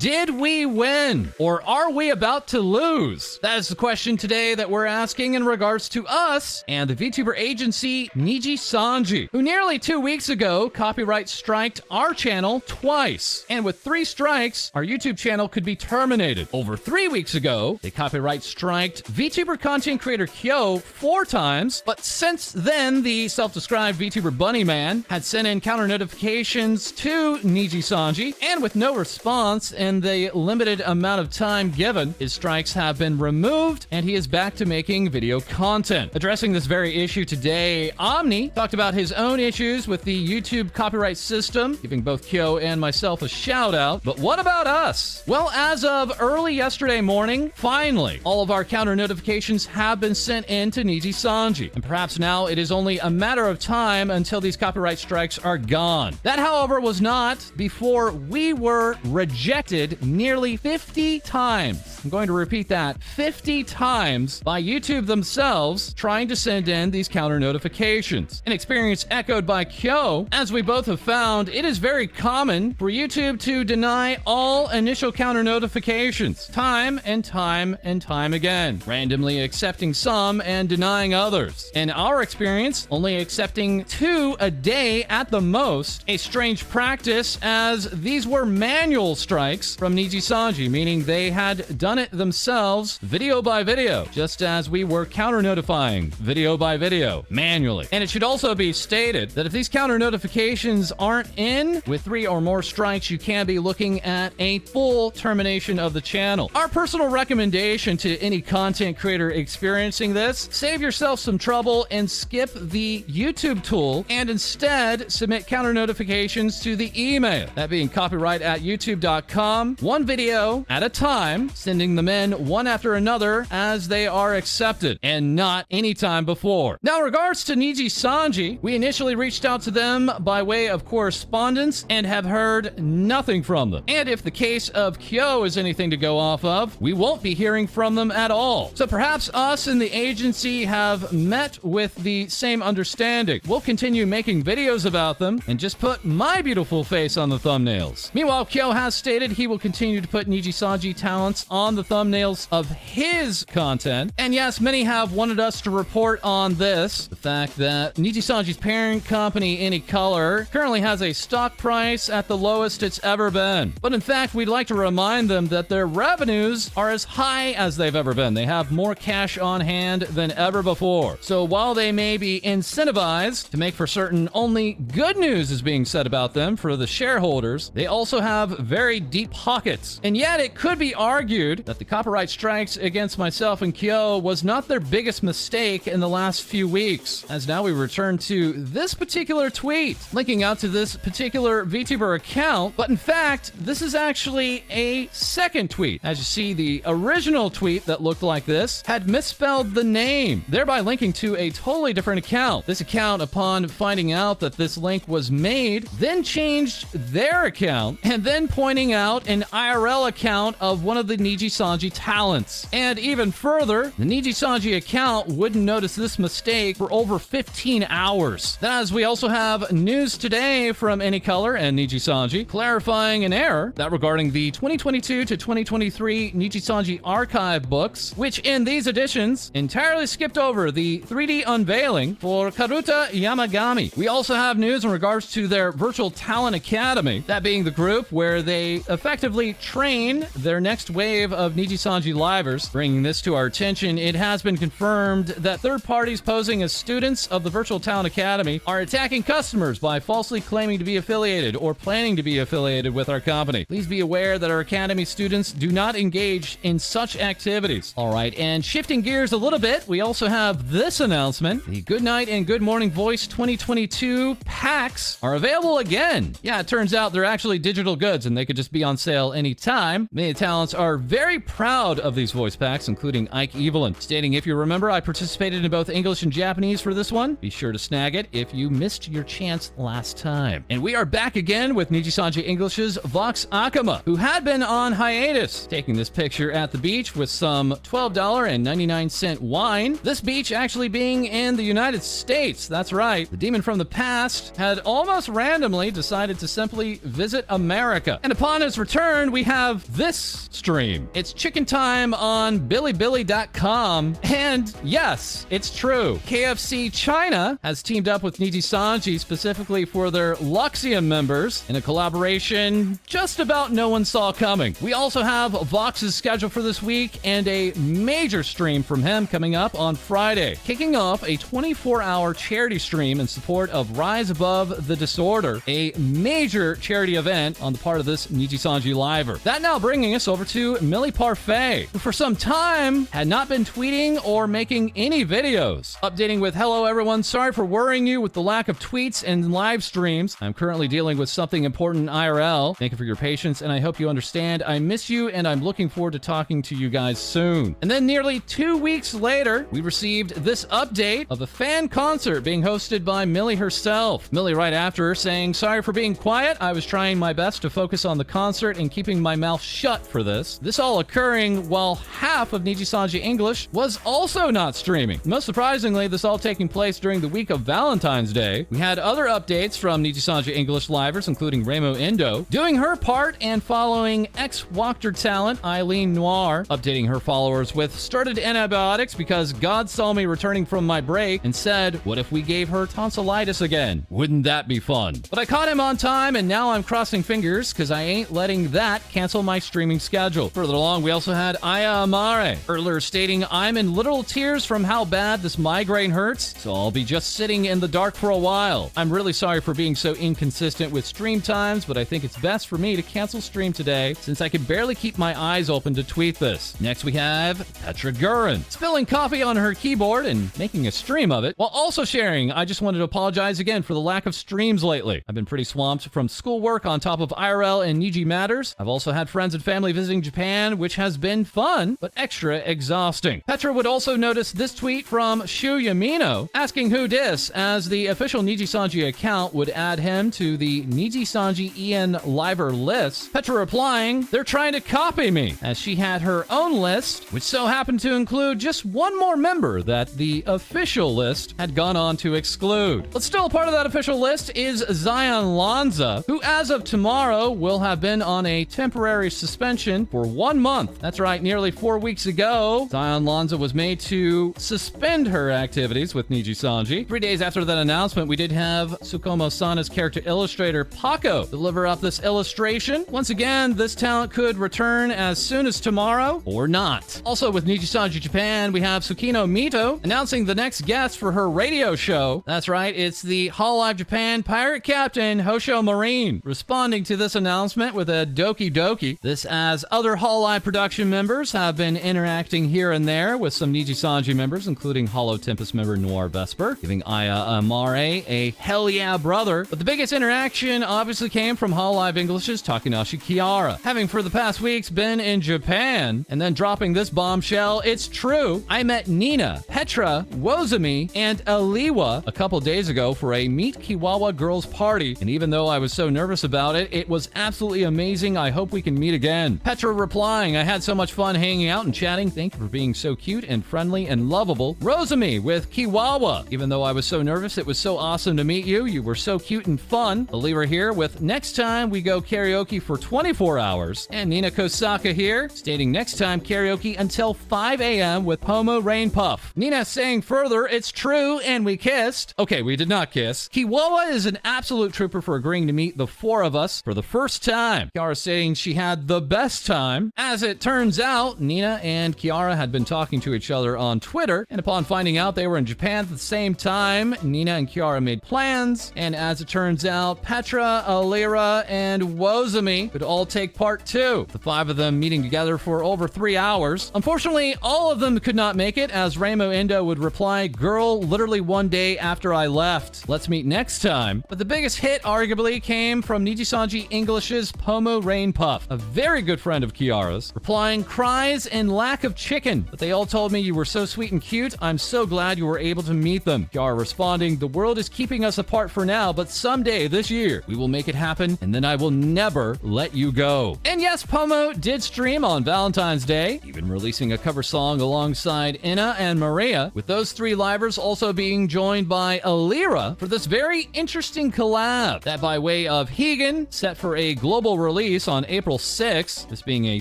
Did we win? Or are we about to lose? That is the question today that we're asking in regards to us and the VTuber agency Nijisanji, who nearly 2 weeks ago copyright striked our channel twice. And with 3 strikes, our YouTube channel could be terminated. Over 3 weeks ago, they copyright striked VTuber content creator Kyo 4 times, but since then, the self-described VTuber Bunny Man had sent in counter notifications to Nijisanji, and with no response in the limited amount of time given, his strikes have been removed, and he is back to making video content. Addressing this very issue today, Omni talked about his own issues with the YouTube copyright system, giving both Kyo and myself a shout out. But what about us? Well, as of early yesterday morning, finally, all of our counter notifications have been sent in to Nijisanji, and perhaps now it is only a matter of time until these copyright strikes are gone. That, however, was not before we were rejected nearly 50 times. I'm going to repeat that, 50 times by YouTube themselves trying to send in these counter notifications. An experience echoed by Kyo. As we both have found, it is very common for YouTube to deny all initial counter notifications time and time and time again, randomly accepting some and denying others. In our experience, only accepting 2 a day at the most, a strange practice as these were manual strikes from Nijisanji, meaning they had done it themselves video by video, just as we were counter notifying video by video manually. And it should also be stated that if these counter notifications aren't in with 3 or more strikes, you can be looking at a full termination of the channel. Our personal recommendation to any content creator experiencing this: save yourself some trouble and skip the YouTube tool and instead submit counter notifications to the email, that being copyright@youtube.com, 1 video at a time, sending them in one after another as they are accepted, and not any time before. Now, in regards to Nijisanji, we initially reached out to them by way of correspondence and have heard nothing from them. And if the case of Kyo is anything to go off of, we won't be hearing from them at all. So perhaps us and the agency have met with the same understanding. We'll continue making videos about them and just put my beautiful face on the thumbnails. Meanwhile, Kyo has stated he will continue to put Nijisanji talents on the thumbnails of his content. And yes, many have wanted us to report on this, the fact that Nijisanji's parent company, Anycolor, currently has a stock price at the lowest it's ever been. But in fact, we'd like to remind them that their revenues are as high as they've ever been. They have more cash on hand than ever before. So while they may be incentivized to make for certain only good news is being said about them for the shareholders, they also have very deep pockets. And yet it could be argued that the copyright strikes against myself and Kyo was not their biggest mistake in the last few weeks, as now we return to this particular tweet linking out to this particular VTuber account. But in fact, this is actually a second tweet. As you see, the original tweet that looked like this had misspelled the name, thereby linking to a totally different account. This account, upon finding out that this link was made, then changed their account and then pointing out an IRL account of one of the Nijisanji talents. And even further, the Nijisanji account wouldn't notice this mistake for over 15 hours. As we also have news today from Anycolor and Nijisanji clarifying an error that regarding the 2022 to 2023 Nijisanji archive books, which in these editions entirely skipped over the 3D unveiling for Karuta Yamagami. We also have news in regards to their Virtual Talent Academy, that being the group where they effectively train their next wave of Nijisanji livers. Bringing this to our attention, it has been confirmed that third parties posing as students of the Virtual Talent Academy are attacking customers by falsely claiming to be affiliated or planning to be affiliated with our company. Please be aware that our Academy students do not engage in such activities. All right, and shifting gears a little bit, we also have this announcement. The Good Night and Good Morning Voice 2022 packs are available again. Yeah, it turns out they're actually digital goods and they could just be on sale anytime. Many talents are very proud of these voice packs, including Ike Evelyn, stating, "If you remember, I participated in both English and Japanese for this one. Be sure to snag it if you missed your chance last time." And we are back again with Nijisanji English's Vox Akama, who had been on hiatus, taking this picture at the beach with some $12.99 wine. This beach actually being in the United States. That's right. The demon from the past had almost randomly decided to simply visit America. And upon his return return, we have this stream. It's chicken time on Bilibili.com. And yes, it's true. KFC China has teamed up with Niji Sanji specifically for their Luxium members in a collaboration just about no one saw coming. We also have Vox's schedule for this week and a major stream from him coming up on Friday, kicking off a 24-hour charity stream in support of Rise Above the Disorder, a major charity event on the part of this Niji Sanji liver. That now bringing us over to Millie Parfait, who for some time had not been tweeting or making any videos. Updating with, hello everyone, sorry for worrying you with the lack of tweets and live streams. I'm currently dealing with something important IRL. Thank you for your patience, and I hope you understand. I miss you, and I'm looking forward to talking to you guys soon. And then nearly 2 weeks later, we received this update of a fan concert being hosted by Millie herself. Millie right after her saying, sorry for being quiet. I was trying my best to focus on the concert and keeping my mouth shut for this. This all occurring while half of Niji Sanji English was also not streaming. Most surprisingly, this all taking place during the week of Valentine's Day. We had other updates from Niji Sanji English livers, including Remo Indo, doing her part and following ex-Wachter talent Eileen Noir, updating her followers with started antibiotics because God saw me returning from my break and said, what if we gave her tonsillitis again? Wouldn't that be fun? But I caught him on time and now I'm crossing fingers because I ain't letting that cancel my streaming schedule. Further along, we also had Aya Amare earlier stating, I'm in literal tears from how bad this migraine hurts, so I'll be just sitting in the dark for a while. I'm really sorry for being so inconsistent with stream times, but I think it's best for me to cancel stream today since I can barely keep my eyes open to tweet this. Next we have Petra Gurin, spilling coffee on her keyboard and making a stream of it, while also sharing, I just wanted to apologize again for the lack of streams lately. I've been pretty swamped from schoolwork on top of IRL and Niji Matters. I've also had friends and family visiting Japan, which has been fun, but extra exhausting. Petra would also notice this tweet from Shu Yamino, asking who dis, as the official Niji Sanji account would add him to the Niji Sanji Ian liver list. Petra replying, they're trying to copy me, as she had her own list, which so happened to include just one more member that the official list had gone on to exclude. But still part of that official list is Zion Lanza, who as of tomorrow will have been on a temporary suspension for 1 month. That's right, nearly 4 weeks ago, Zion Lanza was made to suspend her activities with Niji Sanji. 3 days after that announcement, we did have Tsukumo Sana's character illustrator Paco deliver up this illustration. Once again, this talent could return as soon as tomorrow or not. Also with Niji Sanji Japan, we have Tsukino Mito announcing the next guest for her radio show. That's right, it's the Hololive Japan pirate captain Hosho Marine, responding to this announcement with a doki doki. This as other Hololive production members have been interacting here and there with some Niji Sanji members, including Hollow Tempest member Noir Vesper, giving Aya Amare a hell yeah brother. But the biggest interaction obviously came from Hololive English's Takanashi Kiara, having for the past weeks been in Japan, and then dropping this bombshell, it's true, I met Nina, Petra, Wozumi, and Aliwa a couple days ago for a Meet Kiwawa Girls party, and even though I was so nervous about it, it was absolutely amazing. I hope we can meet again. Petra replying, I had so much fun hanging out and chatting. Thank you for being so cute and friendly and lovable. Wozumi with Kiwawa, even though I was so nervous, it was so awesome to meet you. You were so cute and fun. Aliwa here with next time we go karaoke for 24 hours. And Nina Kosaka here, stating next time karaoke until 5 a.m. with Pomo Rain Puff. Nina saying further, it's true, and we kissed. Okay, we did not kiss. Kiwawa is an absolute trooper for agreeing to meet the four of us for the first time. Kiara saying she had the best time. As it turns out, Nina and Kiara had been talking to each other on Twitter, and upon finding out they were in Japan at the same time, Nina and Kiara made plans, and as it turns out, Petra, Aliwa, and Wozumi could all take part too. The five of them meeting together for over 3 hours. Unfortunately, all of them could not make it, as Remo Indo would reply, girl, literally 1 day after I left. Let's meet next time. But the biggest hit arguably came from Niji Sanji English's Pomo Rain Puff, a very good friend of Kiara's, replying, cries and lack of chicken. But they all told me you were so sweet and cute. I'm so glad you were able to meet them. Kiara responding, the world is keeping us apart for now, but someday this year we will make it happen, and then I will never let you go. And yes, Pomo did stream on Valentine's Day, even releasing a cover song alongside Ina and Maria, with those three livers also being joined by Aliwa for this very interesting collab that by way of Higan, set for a global release release on April 6th, this being a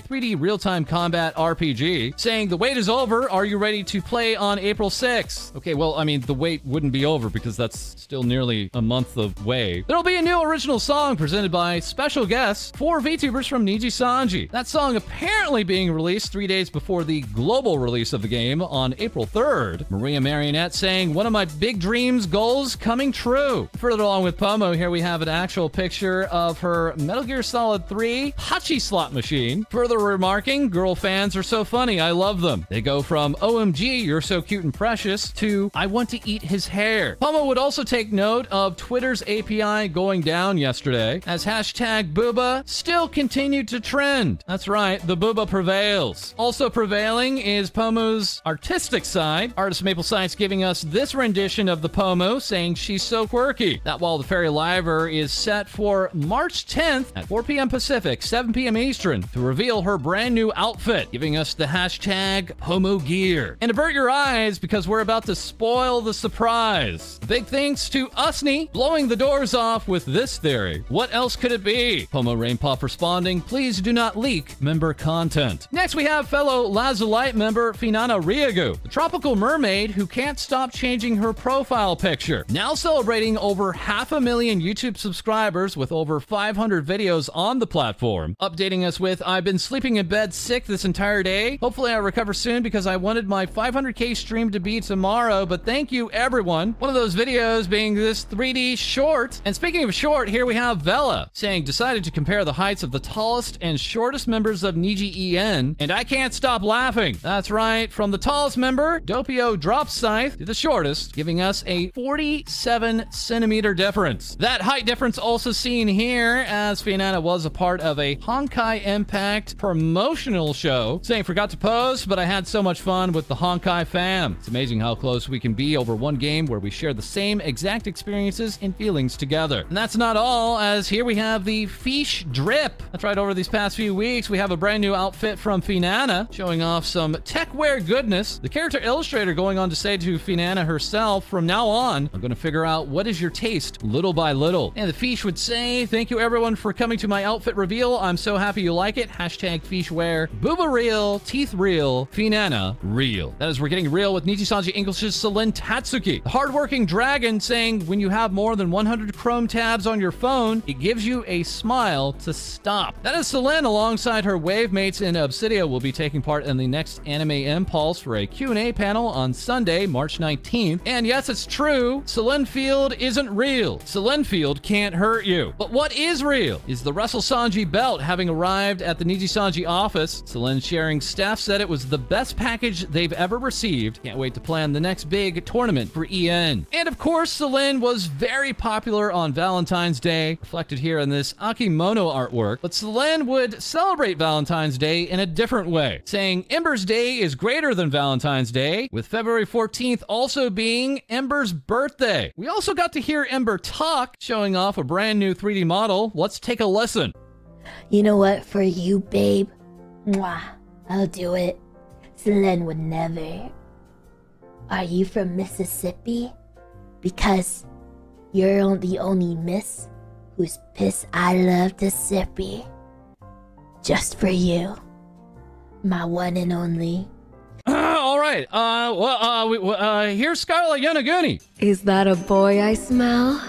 3D real-time combat RPG, saying, "The wait is over. Are you ready to play on April 6th?" Okay, well, I mean, the wait wouldn't be over because that's still nearly a month away. There'll be a new original song presented by special guests, 4 VTubers from Niji Sanji. That song apparently being released 3 days before the global release of the game on April 3rd. Maria Marionette saying, "One of my big dreams, goals coming true." Further along with Pomo, here we have an actual picture of her Metal Gear Solid 3 Hachi slot machine. Further remarking, "Girl fans are so funny, I love them." They go from "OMG, you're so cute and precious" to "I want to eat his hair." Pomo would also take note of Twitter's API going down yesterday, as hashtag Booba still continued to trend. That's right, the Booba prevails. Also prevailing is Pomo's artistic side. Artist Maple Science giving us this rendition of the Pomo, saying she's so quirky. That Wall of the Fairy Liver is set for March 10th at 4 p.m. Pacific, 7 p.m. Eastern to reveal her brand new outfit, giving us the hashtag Pomo Gear. And avert your eyes because we're about to spoil the surprise. Big thanks to Usney blowing the doors off with this theory. What else could it be? Pomo Rainpop responding, "Please do not leak member content." Next we have fellow Lazulite member Finana Riagu, the tropical mermaid who can't stop changing her profile picture. Now celebrating over 500,000 YouTube subscribers with over 500 videos on the platform. Updating us with, "I've been sleeping in bed sick this entire day. Hopefully I recover soon because I wanted my 500K stream to be tomorrow, but thank you everyone." One of those videos being this 3D short. And speaking of short, here we have Vela saying, "Decided to compare the heights of the tallest and shortest members of Niji EN, and I can't stop laughing." That's right, from the tallest member, Doppio Drop Scythe, to the shortest, giving us a 47 centimeter difference. That height difference also seen here, as Finana was a part of a Honkai Impact promotional show, saying, "Forgot to post, but I had so much fun with the Honkai fam." It's amazing how close we can be over one game where we share the same exact experiences and feelings together. And that's not all, as here we have the Fish Drip. That's right, over these past few weeks, we have a brand new outfit from Finana, showing off some techwear goodness. The character illustrator going on to say to Finana herself, "From now on, I'm going to figure out what is your taste little by little." And the Fish would say, "Thank you everyone for coming to my outfit reveal. I'm so happy you like it. Hashtag Fishwear. Booba real, teeth real, Finana real." That is, we're getting real with Niji Sanji English's Celine Tatsuki, the hardworking dragon, saying, "When you have more than 100 Chrome tabs on your phone, it gives you a smile to stop." That is Celine alongside her wave mates in Obsidia will be taking part in the next Anime Impulse for a Q&A panel on Sunday, March 19th. And yes, it's true, Celine Field isn't real. Celine Field can't hurt you. But what is real is the Wrestle Sanji belt having arrived at the Niji Sanji office. Celine sharing staff said it was the best package they've ever received. Can't wait to plan the next big tournament for EN. And of course, Celine was very popular on Valentine's Day, reflected here in this Akimono artwork. But Celine would celebrate Valentine's Day in a different way, saying Ember's Day is greater than Valentine's Day, with February 14th also being Ember's birthday. We also got to hear Ember talk, showing off a brand new 3D model. Let's take a listen. "You know what, for you, babe? Mwah, I'll do it. Celine would never. Are you from Mississippi? Because you're the only miss whose piss I love to sippy. Just for you, my one and only." All right. Here's Scarlett Yonaguni. Is that a boy I smell?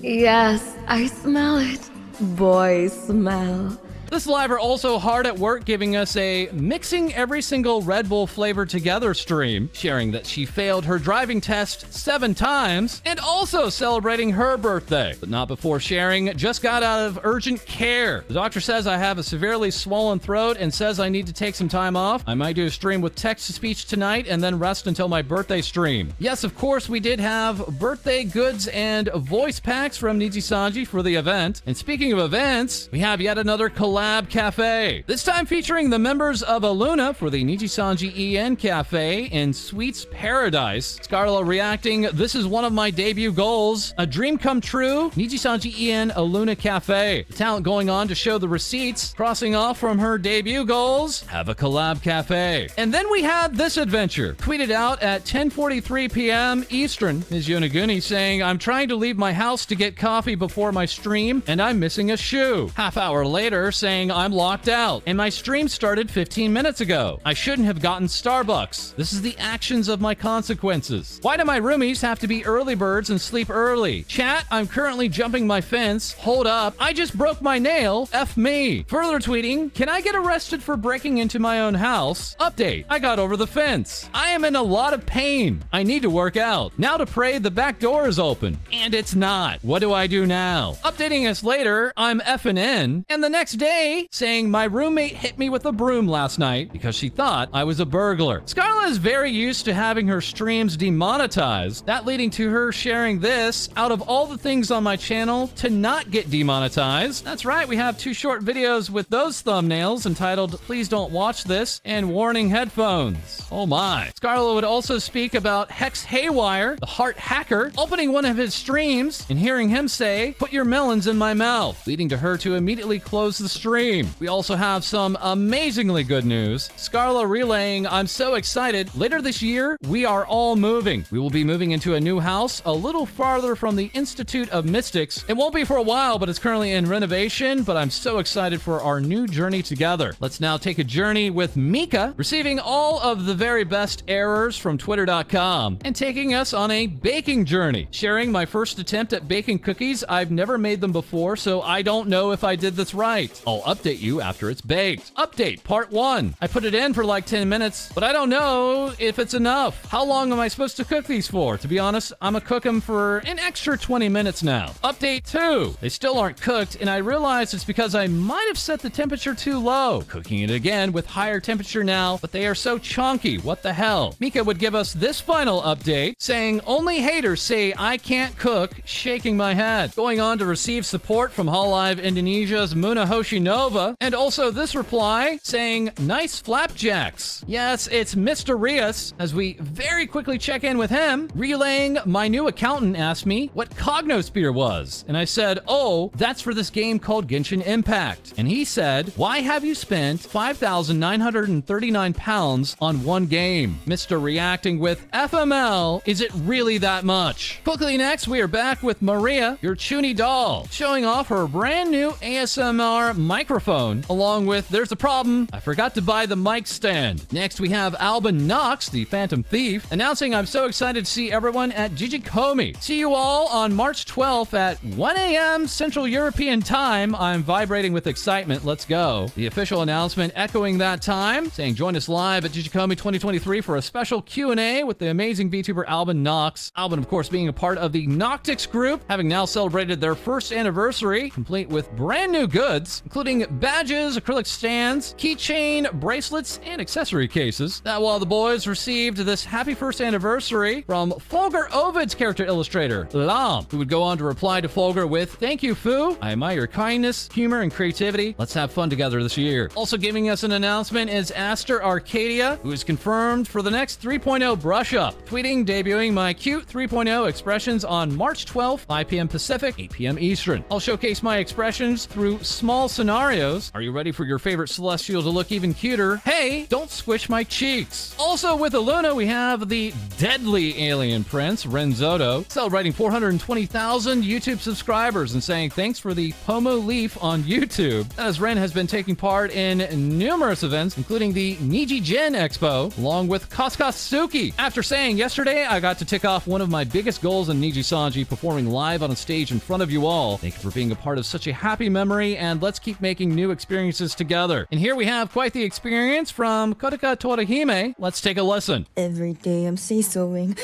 Yes, I smell it. Boy smell. This liver also hard at work, giving us a mixing every single Red Bull flavor together stream, sharing that she failed her driving test 7 times, and also celebrating her birthday, but not before sharing just got out of urgent care. The doctor says I have a severely swollen throat and says I need to take some time off. I might do a stream with text-to-speech tonight and then rest until my birthday stream. Yes, of course, we did have birthday goods and voice packs from Niji Sanji for the event. And speaking of events, we have yet another collab Collab Cafe. This time featuring the members of Aluna for the Nijisanji EN Cafe in Sweets Paradise. Scarla reacting, "This is one of my debut goals. A dream come true. Nijisanji EN Aluna Cafe." The talent going on to show the receipts, crossing off from her debut goals, have a collab cafe. And then we had this adventure, tweeted out at 10:43 p.m. Eastern. Ms. Yonaguni saying, "I'm trying to leave my house to get coffee before my stream, and I'm missing a shoe." Half hour later saying, "I'm locked out, and my stream started 15 minutes ago. I shouldn't have gotten Starbucks. This is the actions of my consequences. Why do my roomies have to be early birds and sleep early? Chat, I'm currently jumping my fence. Hold up, I just broke my nail. F me." Further tweeting, "Can I get arrested for breaking into my own house? Update, I got over the fence. I am in a lot of pain. I need to work out. Now to pray the back door is open. And it's not. What do I do now?" Updating us later, "I'm effing in." And the next day, saying, "My roommate hit me with a broom last night because she thought I was a burglar." Scarla is very used to having her streams demonetized, that leading to her sharing this out of all the things on my channel to not get demonetized. That's right, we have 2 short videos with those thumbnails entitled "Please Don't Watch This" and "Warning Headphones." Oh my. Scarla would also speak about Hex Haywire, the Heart Hacker, opening one of his streams and hearing him say, "Put your melons in my mouth," leading to her to immediately close the stream. We also have some amazingly good news. Scarla relaying, "I'm so excited. Later this year, we are all moving. We will be moving into a new house a little farther from the Institute of Mystics. It won't be for a while, but it's currently in renovation, but I'm so excited for our new journey together." Let's now take a journey with Mika, receiving all of the very best errors from Twitter.com and taking us on a baking journey, sharing my first attempt at baking cookies. I've never made them before, so I don't know if I did this right. I'll update you after it's baked. Update part 1. I put it in for like 10 minutes, but I don't know if it's enough. How long am I supposed to cook these for? To be honest, I'm gonna cook them for an extra 20 minutes now. Update 2. They still aren't cooked, and I realize it's because I might have set the temperature too low. Cooking it again with higher temperature now, but they are so chunky. What the hell? Mika would give us this final update, saying, "Only haters say I can't cook," shaking my head. Going on to receive support from Hololive Indonesia's Muna Hoshinova, and also this reply saying, "Nice flapjacks." Yes, it's Mr. Rios, as we very quickly check in with him, relaying, "My new accountant asked me what Cognospear was, and I said, oh, that's for this game called Genshin Impact. And he said, why have you spent £5,939 on one game?" Mr. reacting with, "FML, is it really that much?" Quickly next, we are back with Maria, your Chuni doll, showing off her brand new ASMR microphone, along with, "There's a problem, I forgot to buy the mic stand." Next, we have Albin Knox, the Phantom Thief, announcing, "I'm so excited to see everyone at Jijikomi. See you all on March 12th at 1 a.m. Central European Time. I'm vibrating with excitement. Let's go." The official announcement echoing that time, saying, "Join us live at Jijikomi 2023 for a special Q&A with the amazing VTuber Albin Knox." Albin, of course, being a part of the Noctix group, having now celebrated their first anniversary, complete with brand new goods, including badges, acrylic stands, keychain, bracelets, and accessory cases. That while the boys received this happy first anniversary from Folger Ovid's character illustrator, Lam, who would go on to reply to Folger with, "Thank you, Fu. I admire your kindness, humor, and creativity. Let's have fun together this year." Also giving us an announcement is Aster Arcadia, who is confirmed for the next 3.0 brush up, tweeting, "Debuting my cute 3.0 expressions on March 12th, 5 p.m. Pacific, 8 p.m. Eastern. I'll showcase my expressions through small scenarios. Are you ready for your favorite Celestial to look even cuter? Hey, don't squish my cheeks." Also with Aluna, we have the deadly alien prince, Renzoto, celebrating 420,000 YouTube subscribers and saying thanks for the Pomo Leaf on YouTube. As Ren has been taking part in numerous events, including the Niji Gen Expo, along with Koskatsuki. After saying, "Yesterday, I got to tick off one of my biggest goals in Nijisanji, performing live on a stage in front of you all. Thank you for being a part of such a happy memory, and let's keep making new experiences together." And here we have quite the experience from Kotaka Torahime. Let's take a listen. Every day I'm seesawing.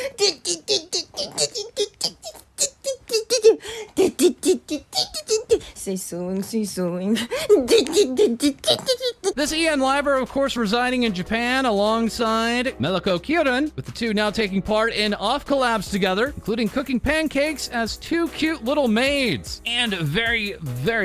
Seesawing, seesawing. This Ian Liver, of course, residing in Japan alongside Meliko Kyurun, with the two now taking part in off collabs together, including cooking pancakes as two cute little maids. And very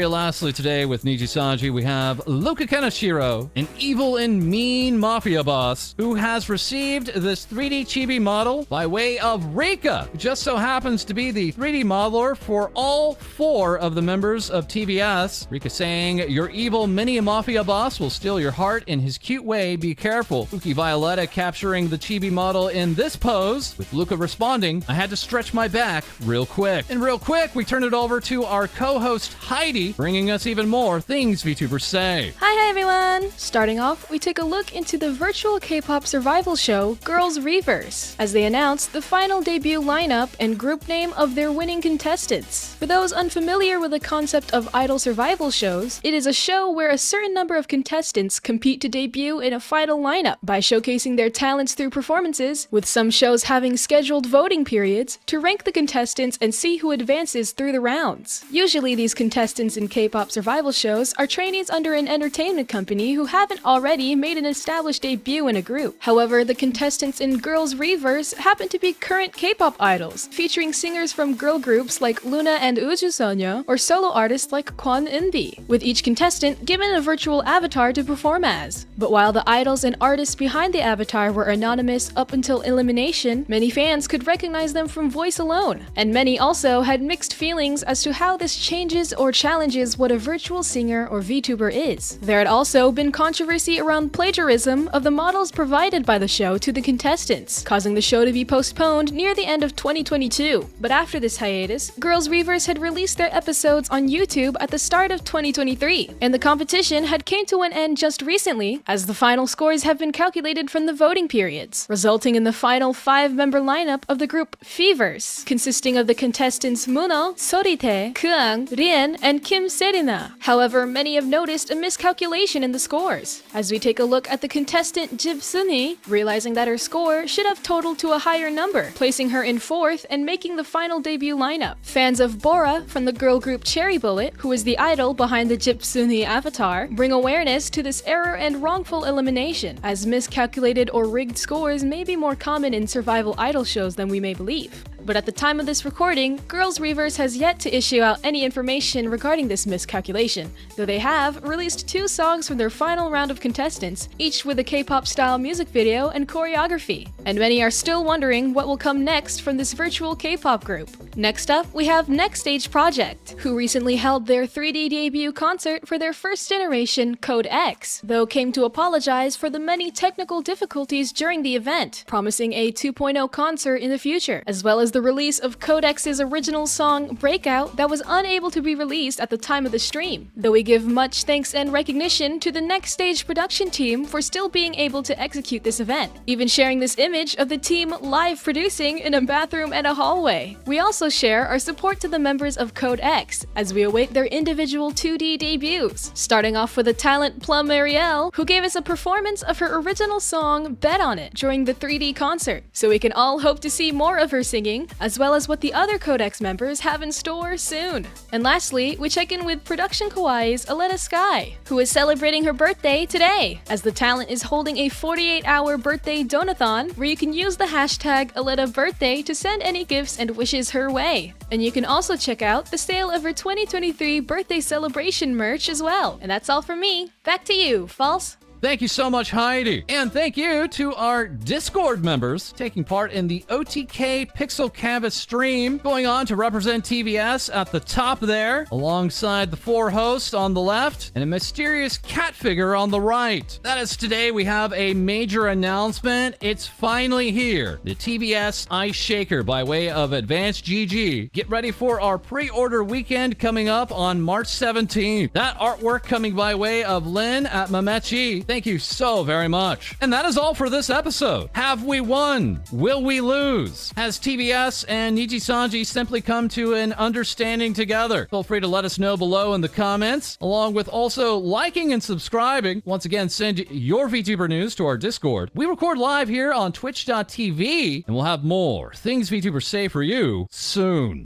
lastly today with Niji Sanji, we have Luka Kaneshiro, an evil and mean mafia boss who has received this 3D chibi model by way of Rika, who just so happens to be the 3D modeler for all 4 of the members of TBS. Rika saying, "Your evil mini mafia boss will steal your heart in his cute way, be careful." Uki Violetta capturing the chibi model in this pose, with Luka responding, "I had to stretch my back real quick." And real quick, we turn it over to our co-host Heidi, bringing us even more things VTubers say. Hi everyone! Starting off, we take a look into the virtual K-pop survival show Girls Reverse, as they announced the final debut lineup and group name of their winning contestants. For those unfamiliar with the concept of idol survival shows, it is a show where a certain number of contestants compete to debut in a final lineup by showcasing their talents through performances, with some shows having scheduled voting periods to rank the contestants and see who advances through the rounds. Usually these contestants in K-pop survival shows are trainees under an entertainment company who haven't already made an established debut in a group. However, the contestants in Girls Reverse happen to be current K-pop idols, featuring singers from girl groups like Luna and Uju Sonya, or solo artists like Kwon Eunbi, with each contestant given a virtual avatar to perform as. But while the idols and artists behind the avatar were anonymous up until elimination, many fans could recognize them from voice alone, and many also had mixed feelings as to how this changes or challenges what a virtual singer or VTuber is. There had also been controversy around plagiarism of the models provided by the show to the contestants, causing the show to be postponed near the end of 2022. But after this hiatus, Girls Reverse had released their episodes on YouTube at the start of 2023, and the competition had came to an end just recently, as the final scores have been calculated from the voting periods, resulting in the final 5-member lineup of the group Feverse, consisting of the contestants Muno, Sorite, Kuang, Rien, and Kim Serina. However, many have noticed a miscalculation in the scores, as we take a look at the contestant Jibsuni, realizing that her score should have totaled to a higher number, placing her in 4th and making the final debut lineup. Fans of Bora from the girl group Cherry Bullet, who is the idol behind the Jibsuni avatar, bring awareness to this error and wrongful elimination, as miscalculated or rigged scores may be more common in survival idol shows than we may believe. But at the time of this recording, Girls Reverse has yet to issue out any information regarding this miscalculation, though they have released 2 songs from their final round of contestants, each with a K-pop style music video and choreography. And many are still wondering what will come next from this virtual K-pop group. Next up, we have Next Stage Project, who recently held their 3D debut concert for their first generation Code X, though came to apologize for the many technical difficulties during the event, promising a 2.0 concert in the future, as well as the release of Code X's original song Breakout that was unable to be released at the time of the stream, though we give much thanks and recognition to the Next Stage production team for still being able to execute this event, even sharing this image of the team live producing in a bathroom and a hallway. We also share our support to the members of Code X as we await their individual 2D debuts, starting off with the talent Plum Marielle, who gave us a performance of her original song Bet On It during the 3D concert, so we can all hope to see more of her singing, as well as what the other Code X members have in store soon. And lastly, we check in with Production Kawaii's Aletta Sky, who is celebrating her birthday today, as the talent is holding a 48-hour birthday donathon where you can use the hashtag AlettaBirthday to send any gifts and wishes her way. And you can also check out the sale of her 2023 birthday celebration merch as well. And that's all from me. Back to you, False. Thank you so much, Heidi. And thank you to our Discord members taking part in the OTK Pixel Canvas stream, going on to represent TBS at the top there, alongside the 4 hosts on the left and a mysterious cat figure on the right. That is, today we have a major announcement. It's finally here. The TBS Ice Shaker by way of Advanced GG. Get ready for our pre-order weekend coming up on March 17th. That artwork coming by way of Lynn at Mamechi. Thank you so very much. And that is all for this episode. Have we won? Will we lose? Has TBS and Niji Sanji simply come to an understanding together? Feel free to let us know below in the comments, along with also liking and subscribing. Once again, send your VTuber news to our Discord. We record live here on twitch.tv, and we'll have more things VTubers say for you soon.